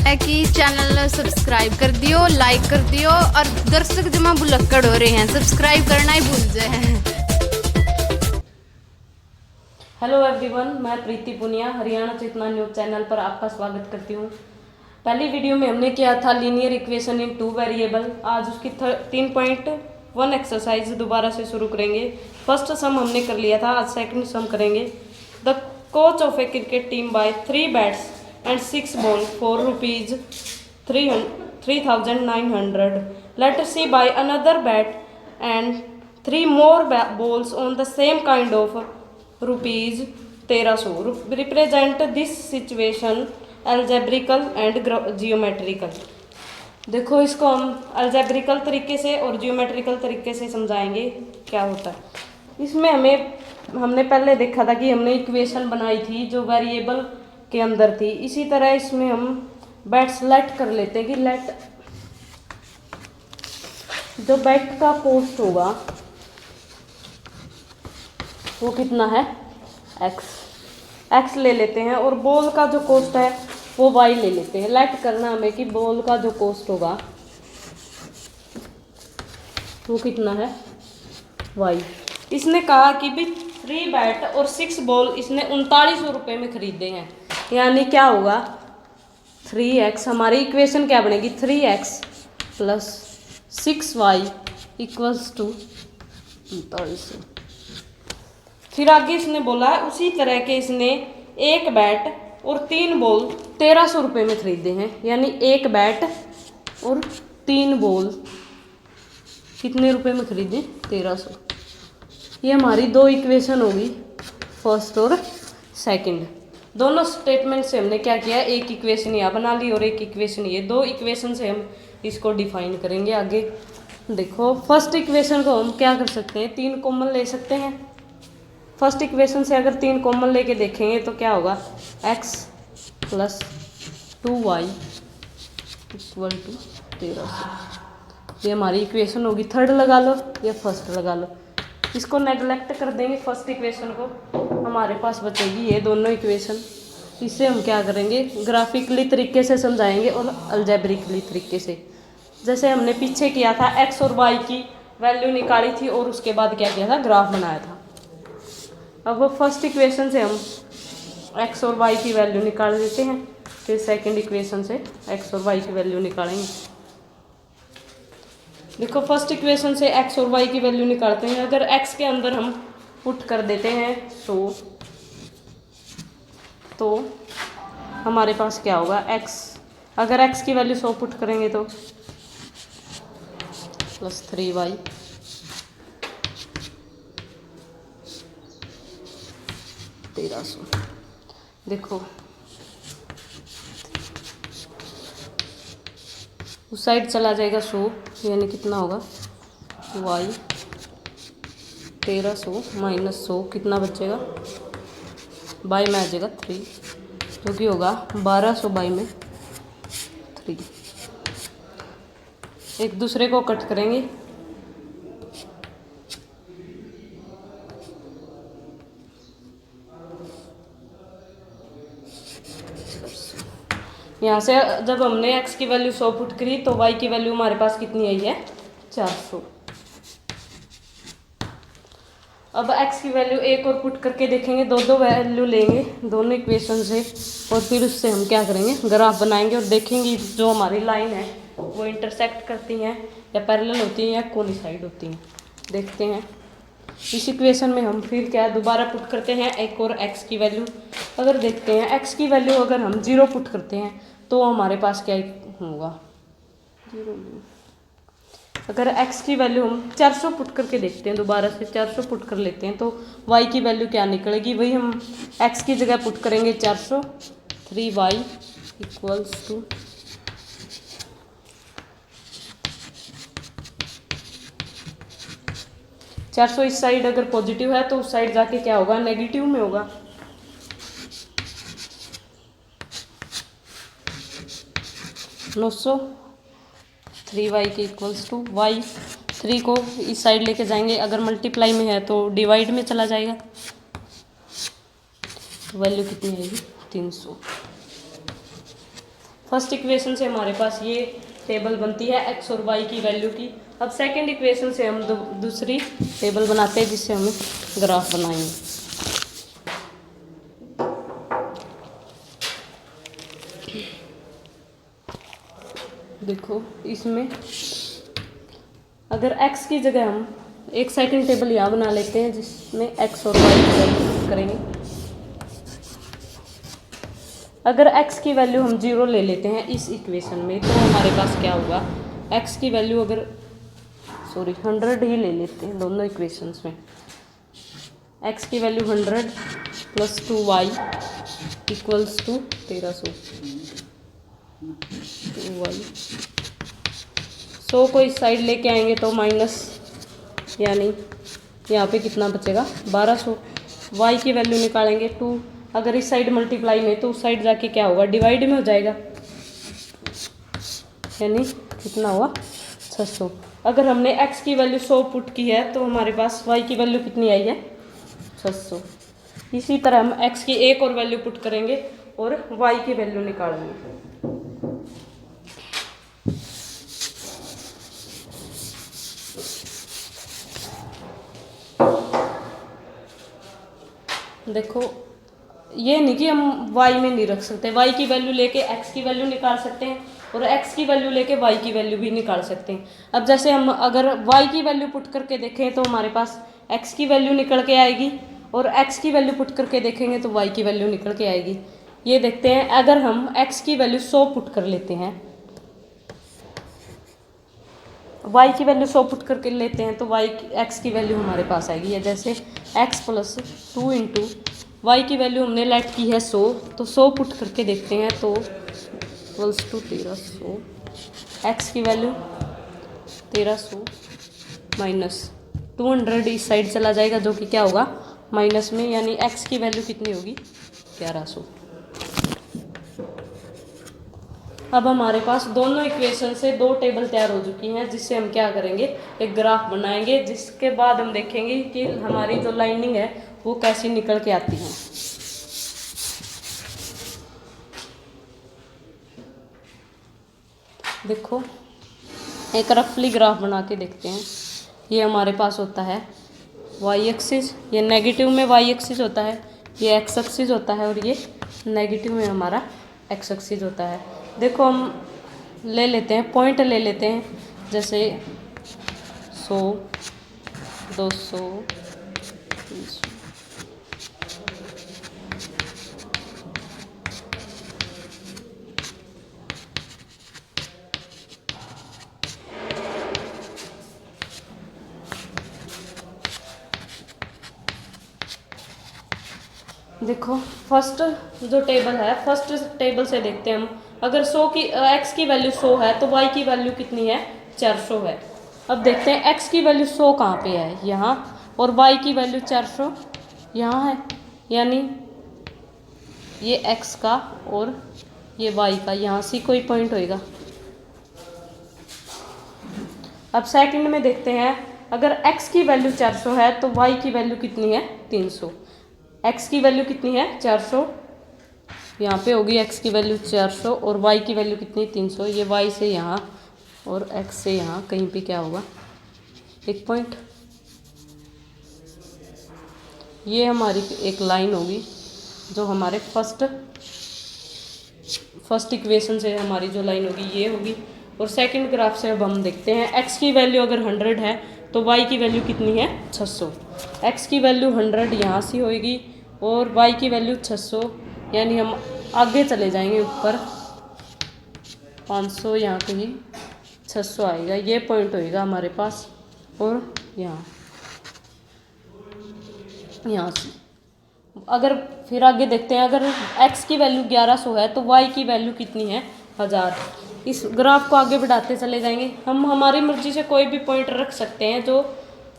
है कि channel subscribe कर दियो, लाइक कर दियो और दर्शक जमा बुलक्कड़ हो रहे हैं, सब्सक्राइब करना ही भूल जाए। हेलो एवरीवन, मैं प्रीति पुनिया हरियाणा चेतना न्यूज चैनल पर आपका स्वागत करती हूँ। पहली वीडियो में हमने किया था linear equation in two variable. आज उसकी 3.1 एक्सरसाइज दोबारा से शुरू करेंगे। फर्स्ट सम हमने कर लिया था, आज सेकंड सम करेंगे। The coach of a cricket team by 3 bats and 6 ball for rupees 3,900. Let us see buy another bat and 3 more balls on the same kind of rupees 1300. Represent this situation algebraical and geometrical. देखो, इसको हम algebraical तरीके से और geometrical तरीके से समझाएंगे क्या होता है। इसमें हमने पहले देखा था कि हमने इक्वेशन बनाई थी जो वेरिएबल के अंदर थी। इसी तरह इसमें हम बैट्स लेट कर लेते हैं कि लेट जो बैट का कॉस्ट होगा वो कितना है, एक्स ले लेते हैं, और बॉल का जो कॉस्ट है वो वाई ले लेते हैं। लेट करना हमें कि बॉल का जो कॉस्ट होगा वो कितना है, वाई। इसने कहा कि भी 3 बैट और 6 बॉल इसने 3900 रुपये में खरीदे हैं, यानी क्या होगा 3x। हमारी इक्वेशन क्या बनेगी, 3x plus 6y equals to 3900। फिर आगे इसने बोला उसी तरह के इसने 1 बैट और 3 बॉल 1300 रुपये में खरीदे हैं, यानी 1 बैट और 3 बॉल कितने रुपए में खरीदे, 1300। ये हमारी 2 इक्वेशन होगी, फर्स्ट और सेकंड। दोनों स्टेटमेंट से हमने क्या किया, एक इक्वेशन यहाँ बना ली और एक इक्वेशन ये। 2 इक्वेशन से हम इसको डिफाइन करेंगे आगे। देखो, फर्स्ट इक्वेशन को हम क्या कर सकते हैं, 3 कॉमन ले सकते हैं। फर्स्ट इक्वेशन से अगर 3 कॉमन लेके देखेंगे तो क्या होगा, x plus 2y equal to 1300। ये हमारी इक्वेशन होगी। थर्ड लगा लो या फर्स्ट लगा लो, इसको नेगलेक्ट कर देंगे फर्स्ट इक्वेशन को, हमारे पास बचेगी ये दोनों इक्वेशन। इसे हम क्या करेंगे, ग्राफिकली तरीके से समझाएंगे और अल्जेब्रिकली तरीके से। जैसे हमने पीछे किया था, एक्स और वाई की वैल्यू निकाली थी और उसके बाद क्या किया था, ग्राफ बनाया था। अब फर्स्ट इक्वेशन से हम एक्स और वाई की वैल्यू निकाल देते हैं, फिर सेकेंड इक्वेशन से एक्स और वाई की वैल्यू निकालेंगे। देखो, फर्स्ट इक्वेशन से x और y की वैल्यू निकालते हैं। अगर x के अंदर हम पुट कर देते हैं तो हमारे पास क्या होगा, x, अगर x की वैल्यू 100 पुट करेंगे तो प्लस 3y देखो, उस साइड चला जाएगा 100, यानी कितना होगा, y 1300 माइनस 100 कितना बचेगा, बाई में आ जाएगा 3, जो कि होगा 1200 बाई में 3। एक दूसरे को कट करेंगे, यहाँ से जब हमने x की वैल्यू 100 पुट करी तो y की वैल्यू हमारे पास कितनी आई है, 400। अब x की वैल्यू एक और पुट करके देखेंगे, दो वैल्यू लेंगे दोनों इक्वेशन से, और फिर उससे हम क्या करेंगे, ग्राफ बनाएंगे और देखेंगे जो हमारी लाइन है वो इंटरसेक्ट करती हैं या पैरेलल होती हैं या कोइंसाइड होती हैं। देखते हैं इस इक्वेशन में हम फिर क्या दोबारा पुट करते हैं एक और x की वैल्यू। अगर देखते हैं x की वैल्यू अगर हम 0 पुट करते हैं तो हमारे पास क्या होगा, 0। अगर x की वैल्यू हम 400 पुट करके देखते हैं, दोबारा से 400 पुट कर लेते हैं तो y की वैल्यू क्या निकलेगी, वही हम x की जगह पुट करेंगे 400, 3y इक्वल्स टू 400। इस साइड अगर पॉजिटिव है तो उस साइड जाके क्या होगा, नेगेटिव में होगा। नौ 3y के इक्वल्स टू y, 3 को इस साइड लेके जाएंगे, अगर मल्टीप्लाई में है तो डिवाइड में चला जाएगा, वैल्यू कितनी आएगी, 300। फर्स्ट इक्वेशन से हमारे पास ये टेबल बनती है एक्स और वाई की वैल्यू की। अब सेकंड इक्वेशन से हम दूसरी टेबल बनाते हैं जिससे हम ग्राफ बनाएंगे। देखो इसमें अगर x की जगह हम एक सेकंड टेबल यहाँ बना लेते हैं जिसमें x और y की वैल्यू करेंगे। अगर x की वैल्यू हम 0 ले लेते हैं इस इक्वेशन में तो हमारे पास क्या होगा, x की वैल्यू अगर 100 ही ले लेते हैं दोनों इक्वेशंस में। x की value 100 plus 2y equals to 1300। 2y 100 को इस साइड लेके आएंगे तो माइनस, यानी यहाँ पे कितना बचेगा 1200। y की वैल्यू निकालेंगे 2, अगर इस साइड मल्टीप्लाई में तो उस साइड जाके क्या होगा, डिवाइड में हो जाएगा, यानी कितना हुआ 600। अगर हमने x की वैल्यू 100 पुट की है तो हमारे पास y की वैल्यू कितनी आई है 600। इसी तरह हम x की एक और वैल्यू पुट करेंगे और y की वैल्यू निकालेंगे। देखो ये नहीं कि हम y में नहीं रख सकते, y की वैल्यू लेके x की वैल्यू निकाल सकते हैं और x की वैल्यू लेके y की वैल्यू भी निकाल सकते हैं। अब जैसे हम अगर y की वैल्यू पुट करके देखें तो हमारे पास x की वैल्यू निकल के आएगी और x की वैल्यू पुट करके देखेंगे तो y की वैल्यू निकल के आएगी। ये देखते हैं, अगर हम x की वैल्यू 100 पुट कर लेते हैं, y की वैल्यू 100 पुट करके लेते हैं तो x की वैल्यू हमारे पास आएगी। या जैसे x प्लस 2 इंटू वाई की वैल्यू हमने लेट की है 100, तो 100 पुट करके देखते हैं तो इक्वल्स टू 1300। x की वैल्यू 1300 माइनस 200 इस साइड चला जाएगा जो कि क्या होगा माइनस में, यानी x की वैल्यू कितनी होगी 1100। अब हमारे पास दोनों इक्वेशन से दो टेबल तैयार हो चुकी हैं जिससे हम क्या करेंगे, एक ग्राफ बनाएंगे, जिसके बाद हम देखेंगे कि हमारी जो लाइनिंग है वो कैसी निकल के आती है। देखो एक रफली ग्राफ बना के देखते हैं। ये हमारे पास होता है वाई एक्सिस, ये नेगेटिव में वाई एक्सिस होता है, ये एक्स एक्सिस होता है और ये नेगेटिव में हमारा एक्स एक्सिस होता है। देखो हम ले लेते हैं, पॉइंट ले लेते हैं, जैसे 100, 200, 300। देखो फर्स्ट जो टेबल है, फर्स्ट टेबल से देखते हैं हम, अगर 100 की x की वैल्यू 100 है तो y की वैल्यू कितनी है 400 है। अब देखते हैं x की वैल्यू 100 कहाँ पे है, यहाँ, और y की वैल्यू 400 यहाँ है, यानी ये x का और ये y का, यहाँ से कोई पॉइंट होएगा। अब सेकंड में देखते हैं, अगर x की वैल्यू 400 है तो y की वैल्यू कितनी है 300। x की वैल्यू कितनी है 400, यहाँ पे होगी x की वैल्यू 400 और y की वैल्यू कितनी 300। ये y से यहाँ और x से यहाँ कहीं पे क्या होगा एक पॉइंट। ये हमारी एक लाइन होगी जो हमारे फर्स्ट इक्वेशन से हमारी जो लाइन होगी ये होगी। और सेकंड ग्राफ से अब हम देखते हैं, x की वैल्यू अगर 100 है तो y की वैल्यू कितनी है 600। x की वैल्यू 100 यहाँ से होएगी और y की वैल्यू 600, यानी हम आगे चले जाएंगे ऊपर 500, यहाँ कहीं 600 आएगा, ये पॉइंट होएगा हमारे पास। और यहाँ से अगर फिर आगे देखते हैं, अगर x की वैल्यू 1100 है तो y की वैल्यू कितनी है 1000। इस ग्राफ को आगे बढ़ाते चले जाएंगे, हम हमारी मर्जी से कोई भी पॉइंट रख सकते हैं जो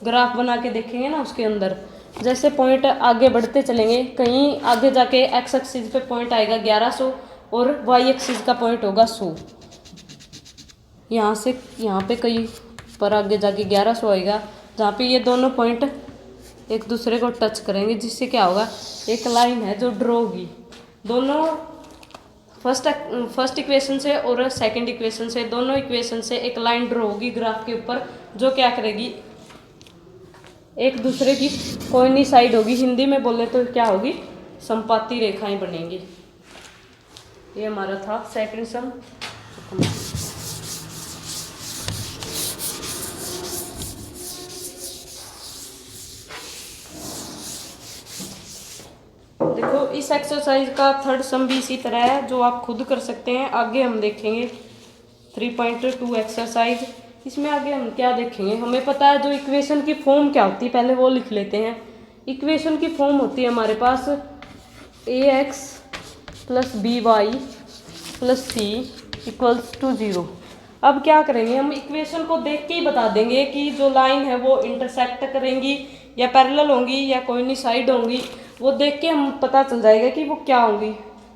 ग्राफ बना के देखेंगे ना उसके अंदर। जैसे पॉइंट आगे बढ़ते चलेंगे, कहीं आगे जाके x एक्सिस पे पॉइंट आएगा 1100 और y एक्सिस का पॉइंट होगा 100। यहाँ से यहाँ पे कहीं पर आगे जाके 1100 आएगा जहाँ पे ये दोनों पॉइंट एक दूसरे को टच करेंगे, जिससे क्या होगा एक लाइन है जो ड्रॉ होगी। दोनों फर्स्ट इक्वेशन से और सेकंड इक्वेशन से, दोनों इक्वेशन से एक लाइन ड्रॉ होगी ग्राफ के ऊपर, जो क्या करेगी, एक दूसरे की कोइनिसाइड होगी। हिंदी में बोले तो क्या होगी, संपाती रेखाएं बनेंगी। ये हमारा था सेकंड सम। देखो इस एक्सरसाइज का थर्ड सम भी इसी तरह है, जो आप खुद कर सकते हैं। आगे हम देखेंगे 3.2 एक्सरसाइज। इसमें आगे हम क्या देखेंगे, हमें पता है जो इक्वेशन की फॉर्म क्या होती है, पहले वो लिख लेते हैं। इक्वेशन की फॉर्म होती है हमारे पास ax + by + c = 0। अब क्या करेंगे, हम इक्वेशन को देख के ही बता देंगे कि जो लाइन है वो इंटरसेक्ट करेंगी या पैरेलल होंगी या कोइनिसाइड होंगी। वो देख के हम पता चल जाएगा कि वो क्या होंगी।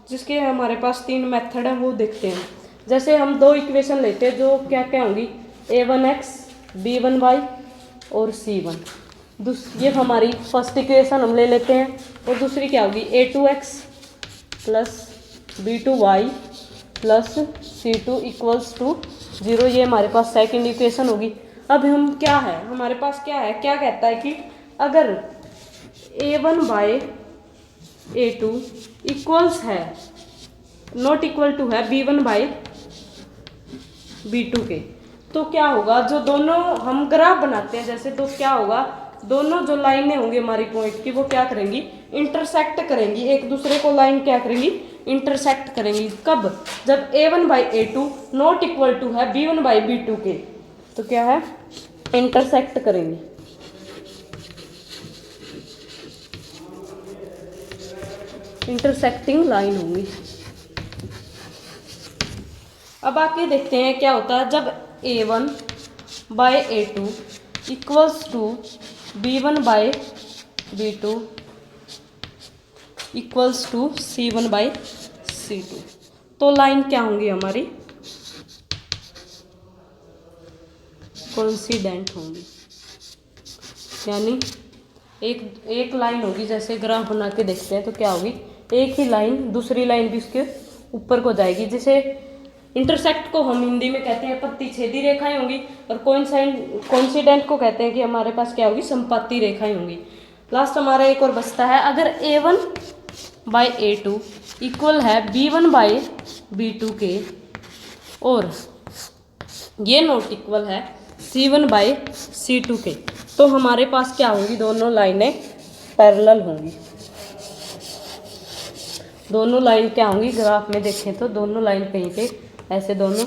जिसके हमारे पास 3 मेथड है वो देखते हैं। जैसे हम 2 इक्वेशन लेते हैं जो क्या क्या होंगी, a1x b1y और c1। ये हमारी फर्स्ट इक्वेशन हम ले लेते हैं। और दूसरी क्या होगी, a2x + b2y + c2 = 0। ये हमारे पास सेकंड इक्वेशन होगी। अब हम क्या है, हमारे पास क्या है, क्या कहता है कि अगर a1/a2 इक्वल्स है, नॉट इक्वल टू है b1/b2 के, तो क्या होगा, जो दोनों हम ग्राफ बनाते हैं जैसे, तो क्या होगा, दोनों जो लाइनें होंगी हमारी पॉइंट की वो क्या करेंगी, इंटरसेक्ट करेंगी एक दूसरे को। लाइन क्या करेंगी, इंटरसेक्ट करेंगी। कब, जब a1/a2 नॉट इक्वल टू है b1/b2 के, तो क्या है, इंटरसेक्ट करेंगी। इंटरसेक्टिंग लाइन होंगी। अब आके देखते हैं क्या होता है जब a1/a2 equals to b1/b2 equals to c1/c2। तो लाइन क्या होंगी हमारी, कोइंसिडेंट होंगी। यानी एक लाइन होगी, जैसे ग्राफ बना के देखते हैं तो क्या होगी, एक ही लाइन दूसरी लाइन भी उसके ऊपर को जाएगी। जैसे इंटरसेक्ट को हम हिंदी में कहते हैं प्रतिच्छेदी रेखाएं होंगी, और कोइंसिडेंट को कहते हैं कि हमारे पास क्या होगी, संपाती रेखाएं होंगी। लास्ट हमारा एक और बचता है, अगर a1/a2 इक्वल है b1/b2 के, और ये नॉट इक्वल है c1/c2 के, तो हमारे पास क्या होंगी, दोनों लाइनें पैरेलल होंगी। दोनों लाइन क्या होंगी, ग्राफ में देखें तो दोनों लाइन कहीं पे ऐसे दोनों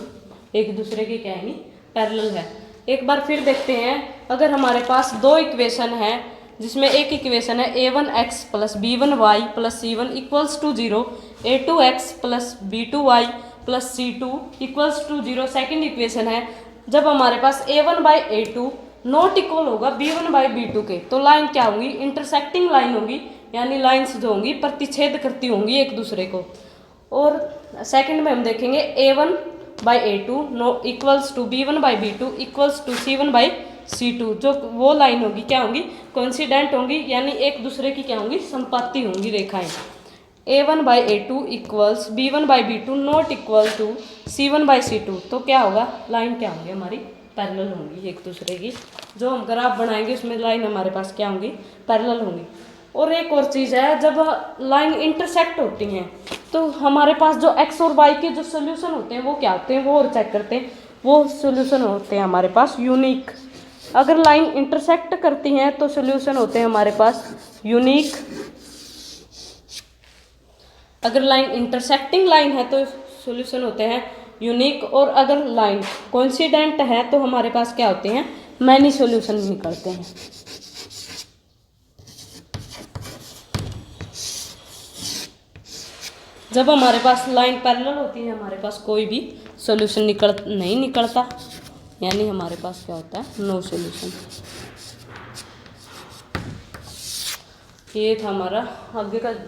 एक दूसरे की क्या है, पैरेलल है। एक बार फिर देखते हैं, अगर हमारे पास 2 इक्वेशन है, जिसमें एक इक्वेशन है a1x + b1y + c1 = 0, a2x + b2y + c2 = 0 second equation है। जब हमारे पास a1/a2 नॉट इक्वल होगा b1/b2 के, तो लाइन क्या होंगी, इंटरसेक्टिंग लाइन होगी। यानी लाइन्स जो होंगी प्रतिच्छेद करती होंगी एक दूसरे को। और सेकंड में हम देखेंगे a1/a2 equals to b1/b2 equals to c1/c2। जो वो लाइन होगी क्या होंगी, कोइंसिडेंट होंगी, यानी एक दूसरे की क्या होंगी, संपाती होंगी रेखाएं। a1/a2 equals b1/b2 not equal to c1/c2। तो क्या होगा, लाइन क्या होंगी हमारी, पैरेलल होंगी एक दूसरे की। जो हम ग्राफ बनाएंगे उसमें लाइन हमारे पास क्या होंगी, पैरेलल होंगी। और एक और चीज़ है, जब लाइन इंटरसेक्ट होती हैं तो हमारे पास जो x और y के जो सोल्यूशन होते हैं वो क्या होते हैं, वो और चेक करते हैं। वो सोल्यूशन होते हैं हमारे पास यूनिक। अगर लाइन इंटरसेक्ट करती हैं तो सोल्यूशन होते हैं हमारे पास यूनिक। अगर लाइन इंटरसेक्टिंग लाइन है तो सोल्यूशन होते हैं यूनिक। और अगर लाइन कोइंसिडेंट है तो हमारे पास क्या होते हैं, मैनी सोल्यूशन निकलते हैं। जब हमारे पास लाइन पैरेलल होती है हमारे पास कोई भी सॉल्यूशन नहीं निकलता, यानी हमारे पास क्या होता है, नो सॉल्यूशन। ये था हमारा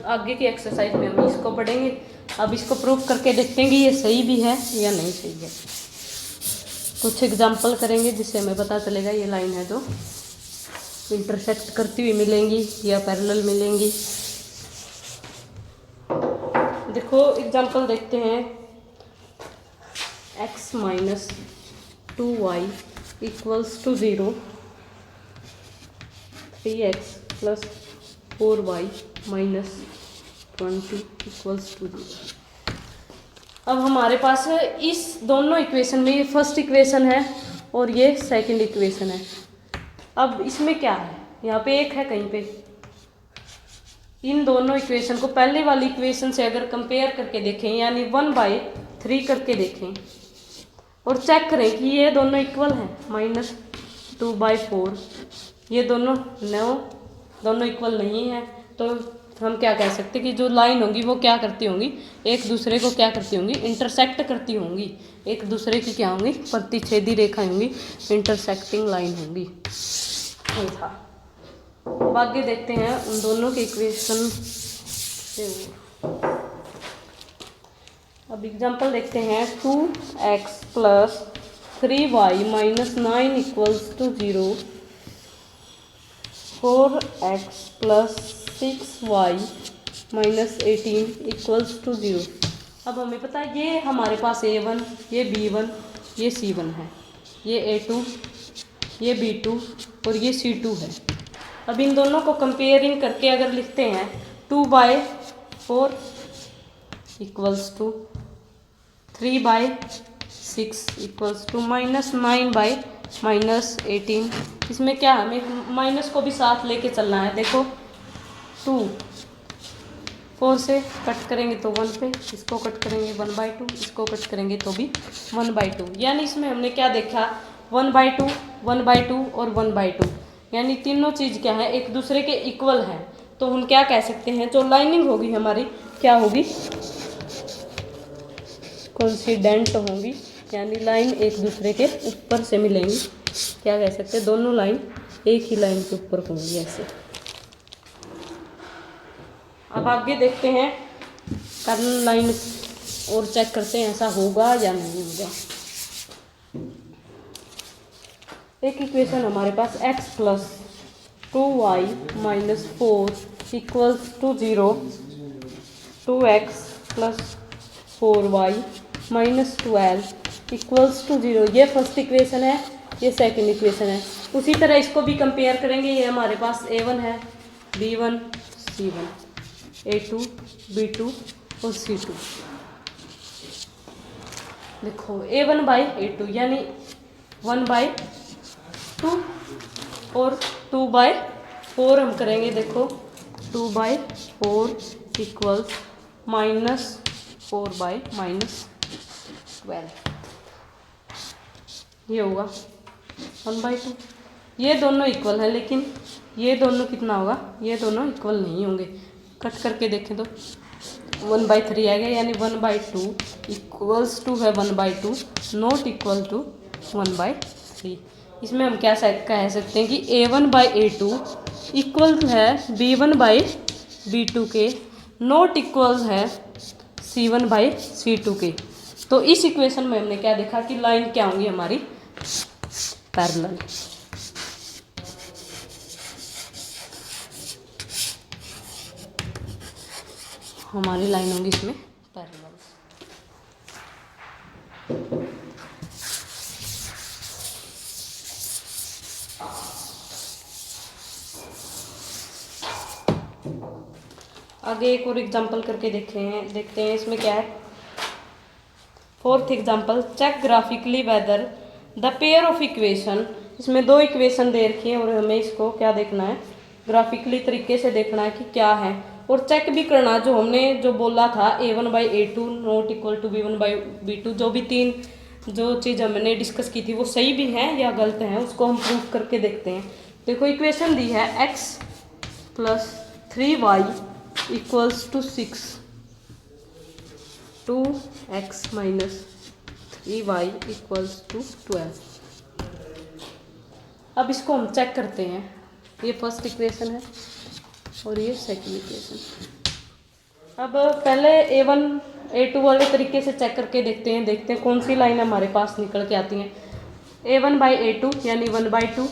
आगे की एक्सरसाइज में हम इसको पढ़ेंगे। अब इसको प्रूव करके देखते हैं कि ये सही भी है या नहीं सही है। कुछ एग्जाम्पल करेंगे जिससे हमें पता चलेगा ये लाइन है जो इंटरसेक्ट करती हुई मिलेंगी या पैरेलल मिलेंगी। देखो देखो एग्जांपल देखते हैं। x minus 2y equals to 0, 3x plus 4y minus 20 equals to 0। अब हमारे पास इस दोनों इक्वेशन में ये फर्स्ट इक्वेशन है और ये सेकंड इक्वेशन है। अब इसमें क्या है, यहाँ पे एक है कहीं पे। इन दोनों इक्वेशन को पहले वाली इक्वेशन से अगर कंपेयर करके देखें, यानी 1/3 करके देखें और चेक करें कि ये दोनों इक्वल हैं, -2/4, ये दोनों दोनों इक्वल नहीं है, तो हम क्या कह सकते हैं कि जो लाइन होंगी वो क्या करती होंगी, एक दूसरे को क्या करती होंगी, इंटरसेक्ट करती होंगी, एक दूसरे की क्या होंगी, प्रतिच्छेदी रेखा होंगी, इंटरसेक्टिंग लाइन होंगी। ये था। अब आगे देखते हैं उन दोनों के इक्वेशन से। अब एग्जांपल देखते हैं। 2x plus 3y minus 9 equals to 0, 4x plus 6y minus 18 equals to 0। अब हमें पता है ये हमारे पास A1, ये B1, ये C1 है, ये A2, ये B2 और ये C2 है। अब इन दोनों को कंपेयरिंग करके अगर लिखते हैं 2/4 इक्वल्स टू 3/6 इक्वल्स टू -9/-18। इसमें क्या हमें माइनस को भी साथ लेके चलना है। देखो 2 4 से कट करेंगे तो 1 पे, इसको कट करेंगे 1/2, इसको कट करेंगे तो भी 1/2। यानी इसमें हमने क्या देखा, 1/2, 1/2 और 1/2, यानी तीनों चीज़ क्या है, एक दूसरे के इक्वल है। तो हम क्या कह सकते हैं, जो लाइनिंग होगी हमारी क्या होगी, कोइंसिडेंट होंगी, यानी लाइन एक दूसरे के ऊपर से मिलेंगी। क्या कह सकते हैं, दोनों लाइन एक ही लाइन के ऊपर होंगी ऐसे। अब आगे देखते हैं कर्नल लाइन और चेक करते हैं ऐसा होगा या नहीं होगा। एक इक्वेशन हमारे पास x plus 2y minus 4 equals to 0, 2x plus 4y minus 12 equals to 0। ये फर्स्ट इक्वेशन है, ये सेकंड इक्वेशन है। उसी तरह इसको भी कंपेयर करेंगे। ये हमारे पास A1 है, B1, C1, A2, B2 और C2। देखो A1/A2 यानी 1/2 और 2/4 हम करेंगे। देखो 2/4 इक्वल्स -4/-12, ये होगा 1/2। ये दोनों इक्वल है, लेकिन ये दोनों कितना होगा, ये दोनों इक्वल नहीं होंगे। कट करके देखें तो 1/3 आएगा, यानी 1/2 इक्वल्स टू है 1/2, नॉट इक्वल टू 1/3। इसमें हम क्या कह सकते हैं कि A1/A2 इक्वल है B1/B2 के, नॉट इक्वल है C1/C2 के। तो इस इक्वेशन में हमने क्या देखा कि लाइन क्या होंगी हमारी, पैरेलल। हमारी लाइन होंगी इसमें पैरेलल। आगे एक और एग्जांपल करके देखते हैं इसमें क्या है। Fourth example, check graphically whether the pair of equation. इसमें दो इक्वेशन दे रखी है और हमें इसको क्या देखना है, ग्राफिकली तरीके से देखना है कि क्या है, और चेक भी करना जो हमने जो बोला था A1/A2 not equal to B1/B2। जो भी तीन जो चीज़ हमने डिस्कस की थी वो सही भी है या गलत है, उसको हम प्रूव करके देखते हैं। देखो इक्वेशन दी है x plus 3y equals to 6, 2x minus 3y equals to 12। अब इसको हम चेक करते हैं। ये फर्स्ट इक्वेशन है और ये सेकंड इक्वेशन। अब पहले A1/A2 वाले तरीके से चेक करके देखते हैं कौन सी लाइन हमारे पास निकल के आती हैं। A1/A2 यानी 1/2,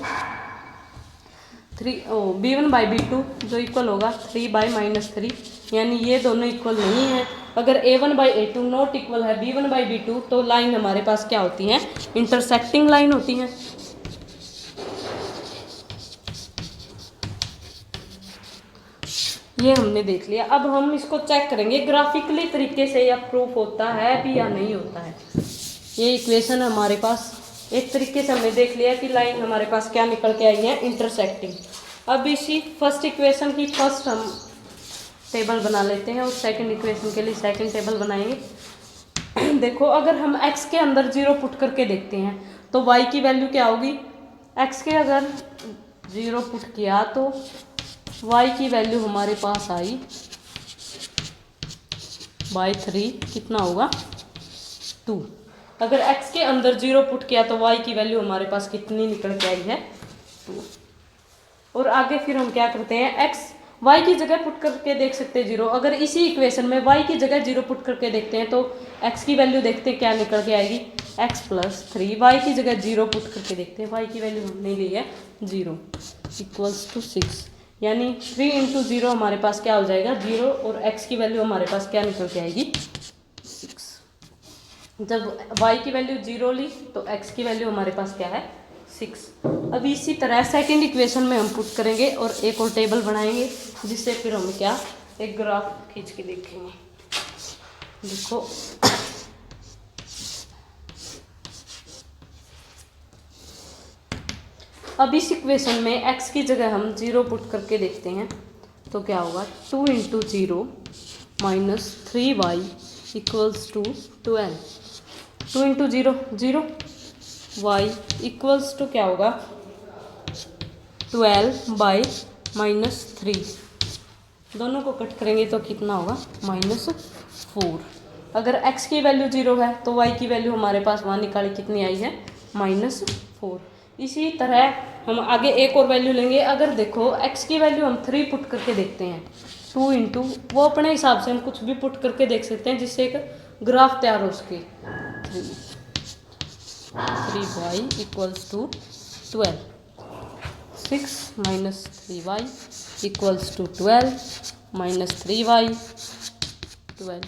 B1/B2 जो इक्वल होगा 3/-3, यानी ये दोनों इक्वल नहीं है। अगर a1/a2 नॉट इक्वल है b1/b2 तो लाइन हमारे पास क्या होती है, इंटरसेक्टिंग लाइन होती है। ये हमने देख लिया। अब हम इसको चेक करेंगे ग्राफिकली तरीके से या प्रूफ होता है भी या नहीं होता है। ये इक्वेशन हमारे पास एक तरीके से हमने देख लिया कि लाइन हमारे पास क्या निकल के आई है, इंटरसेक्टिंग। अब इसी फर्स्ट इक्वेशन की फर्स्ट हम टेबल बना लेते हैं और सेकंड इक्वेशन के लिए सेकंड टेबल बनाएंगे। देखो अगर हम x के अंदर 0 पुट करके देखते हैं तो y की वैल्यू क्या होगी, x के अगर 0 पुट किया तो y की वैल्यू हमारे पास आई बाई 3, कितना होगा 2। अगर x के अंदर 0 पुट किया तो y की वैल्यू हमारे पास कितनी निकल के आई है 2। और आगे फिर हम क्या करते हैं, x y की जगह पुट करके देख सकते हैं 0। अगर इसी इक्वेशन में y की जगह 0 पुट करके देखते हैं तो x की वैल्यू देखते हैं क्या निकल के आएगी, x + 3। y की जगह 0 पुट करके देखते हैं, y की वैल्यू हमने ली है 0 = 6, यानी 3 × 0 हमारे पास क्या हो जाएगा 0, और x की वैल्यू हमारे पास क्या निकल के आएगी 6। जब y की वैल्यू 0 ली तो x की वैल्यू हमारे पास क्या है 6। अब इसी तरह सेकंड इक्वेशन में हम पुट करेंगे और एक और टेबल बनाएंगे जिससे फिर हम क्या एक ग्राफ खींच के देखेंगे। देखो अब इस इक्वेशन में x की जगह हम 0 पुट करके देखते हैं तो क्या होगा, 2 × 0 - 3y = 12। 2 × 0 0, y = क्या होगा 12/-3। दोनों को कट करेंगे तो कितना होगा -4। अगर x की वैल्यू 0 है तो y की वैल्यू हमारे पास वहाँ निकाली कितनी आई है -4। इसी तरह हम आगे एक और वैल्यू लेंगे। अगर देखो x की वैल्यू हम 3 पुट करके देखते हैं, 2 × वो अपने हिसाब से हम कुछ भी पुट करके देख सकते हैं जिससे एक ग्राफ तैयार हो सके। 3y = 12, 6 - 3y = 12 - 3y 12।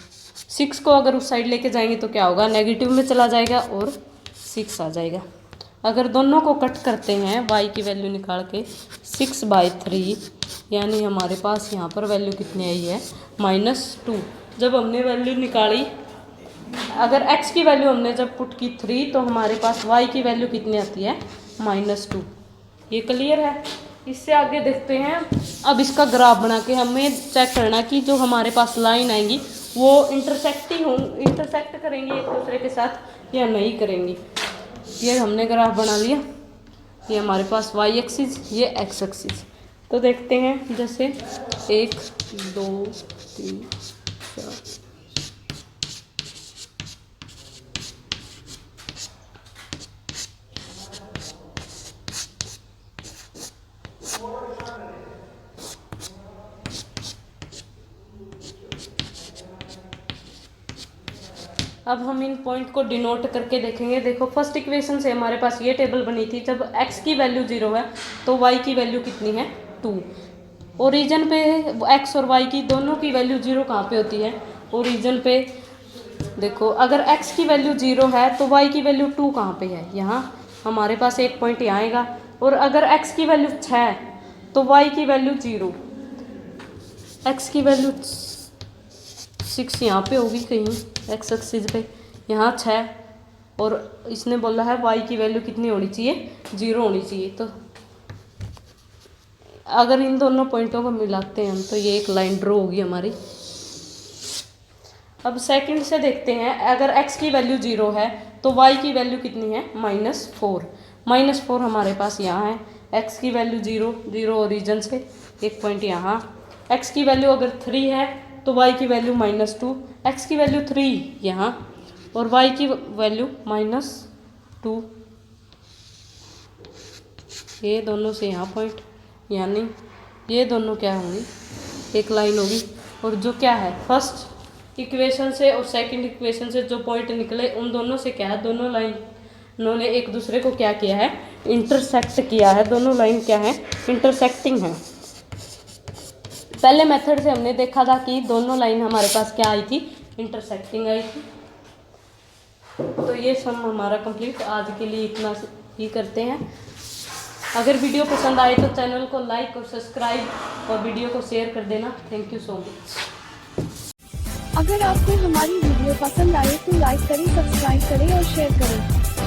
6 को अगर उस साइड लेके जाएंगे तो क्या होगा, नेगेटिव में चला जाएगा और 6 आ जाएगा। अगर दोनों को कट करते हैं y की वैल्यू निकाल के 6/3, यानी हमारे पास यहाँ पर वैल्यू कितनी आई है -2। जब हमने वैल्यू निकाली, अगर x की वैल्यू हमने जब पुट की 3 तो हमारे पास y की वैल्यू कितनी आती है -2। ये क्लियर है। इससे आगे देखते हैं। अब इसका ग्राफ बना के हमें चेक करना कि जो हमारे पास लाइन आएंगी वो इंटरसेक्ट करेंगी एक दूसरे के साथ या नहीं करेंगी। ये हमने ग्राफ बना लिया। ये हमारे पास y एक्सिस, ये x एक्सिस। तो देखते हैं, जैसे 1 2 3 4। अब हम इन पॉइंट को डिनोट करके देखेंगे। देखो फर्स्ट इक्वेशन से हमारे पास ये टेबल बनी थी, जब x की वैल्यू 0 है तो y की वैल्यू कितनी है 2। ओरिजिन पे x और y की दोनों की वैल्यू 0 कहाँ पे होती है, ओरिजिन पे। देखो अगर x की वैल्यू 0 है तो y की वैल्यू 2 कहाँ पे है, यहाँ हमारे पास एक पॉइंट यहाँ आएगा। और अगर x की वैल्यू 6 तो y की वैल्यू 0, x की वैल्यू 6 यहाँ पे होगी कहीं x एक्सिस पे, यहाँ 6, और इसने बोला है y की वैल्यू कितनी होनी चाहिए 0 होनी चाहिए। तो अगर इन दोनों पॉइंटों को मिलाते हैं हम तो ये एक लाइन ड्रॉ होगी हमारी। अब सेकंड से देखते हैं, अगर x की वैल्यू 0 है तो y की वैल्यू कितनी है -4। -4 हमारे पास यहाँ है। x की वैल्यू 0 0 ओरिजिन से एक पॉइंट यहाँ। x की वैल्यू अगर 3 है तो y की वैल्यू -2, x की वैल्यू 3 यहाँ और y की वैल्यू -2। ये दोनों से यहाँ पॉइंट, यानी ये दोनों क्या होंगी, एक लाइन होगी। और जो क्या है फर्स्ट इक्वेशन से और सेकंड इक्वेशन से जो पॉइंट निकले उन दोनों से क्या है, दोनों लाइन उन्होंने एक दूसरे को क्या किया है, इंटरसेक्ट किया है। दोनों लाइन क्या है, इंटरसेक्टिंग है। पहले मेथड से हमने देखा था कि दोनों लाइन हमारे पास क्या आई थी, इंटरसेक्टिंग आई थी। तो ये सम हमारा कंप्लीट, आज के लिए इतना ही करते हैं। अगर वीडियो पसंद आए तो चैनल को लाइक और सब्सक्राइब और वीडियो को शेयर कर देना। Thank you so much. अगर आपको हमारी वीडियो पसंद आए तो लाइक करें, सब्सक्राइब करें और शेयर करें।